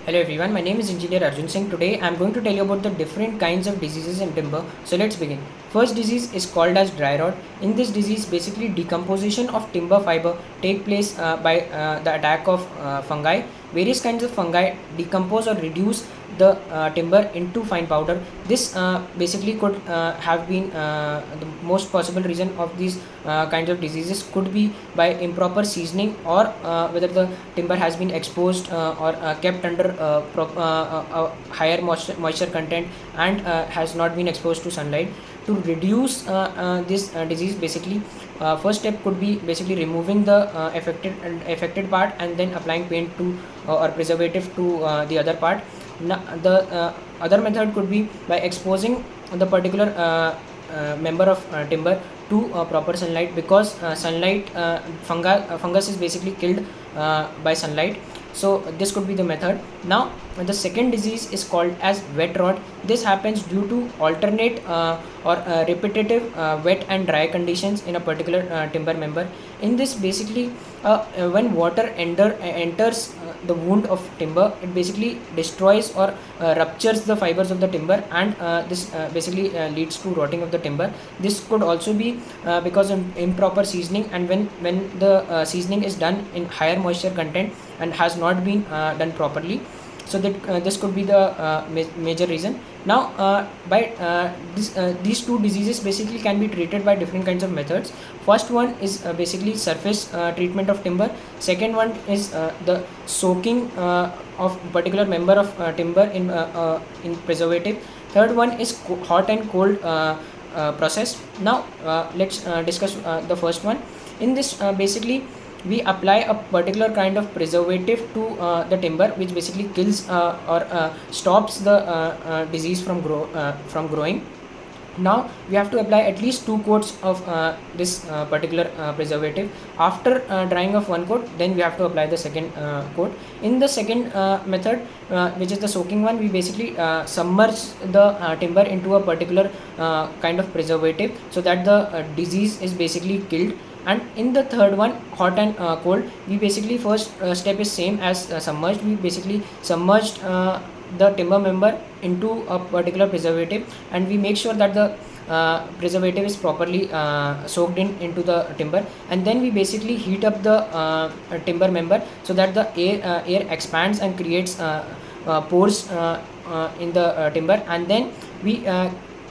Hello everyone, my name is Engineer Arjun Singh. Today I am going to tell you about the different kinds of diseases in timber. So let's begin. First disease is called as dry rot. In this disease, basically decomposition of timber fiber take place by the attack of fungi. Various kinds of fungi decompose or reduce the timber into fine powder. This basically could have been the most possible reason of these kinds of diseases could be by improper seasoning or whether the timber has been exposed or kept under higher moisture content and has not been exposed to sunlight. To reduce this disease, basically first step could be basically removing the affected part and then applying paint to or preservative to the other part. The other method could be by exposing the particular member of timber to proper sunlight, because fungus is basically killed by sunlight. So this could be the method. Now the second disease is called as wet rot. This happens due to alternate or repetitive wet and dry conditions in a particular timber member. In this, basically when water enters the wound of timber, it basically destroys or ruptures the fibers of the timber, and this basically leads to rotting of the timber. This could also be because of improper seasoning, and when the seasoning is done in higher moisture content and has not been done properly. So that this could be the major reason. Now these two diseases basically can be treated by different kinds of methods. First one is basically surface treatment of timber. Second one is the soaking of particular member of timber in preservative. Third one is hot and cold process. Now let's discuss the first one. In this, basically we apply a particular kind of preservative to the timber, which basically kills or stops the disease from growing. Now we have to apply at least 2 coats of this particular preservative. After drying of 1 coat, then we have to apply the second coat. In the second method, which is the soaking one, we basically submerge the timber into a particular kind of preservative, so that the disease is basically killed. And in the third one, hot and cold, we basically first step is same as submerged. We basically submerged the timber member into a particular preservative, and we make sure that the preservative is properly soaked into the timber, and then we basically heat up the timber member, so that the air expands and creates pores in the timber, and then we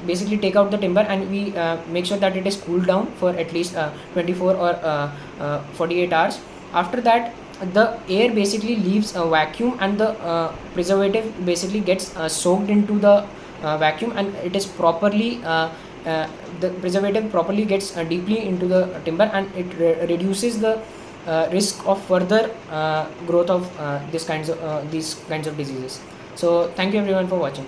basically take out the timber, and we make sure that it is cooled down for at least 24 or 48 hours. After that, the air basically leaves a vacuum, and the preservative basically gets soaked into the vacuum, and it is properly the preservative properly gets deeply into the timber, and it reduces the risk of further growth of these kinds of diseases. So thank you everyone for watching.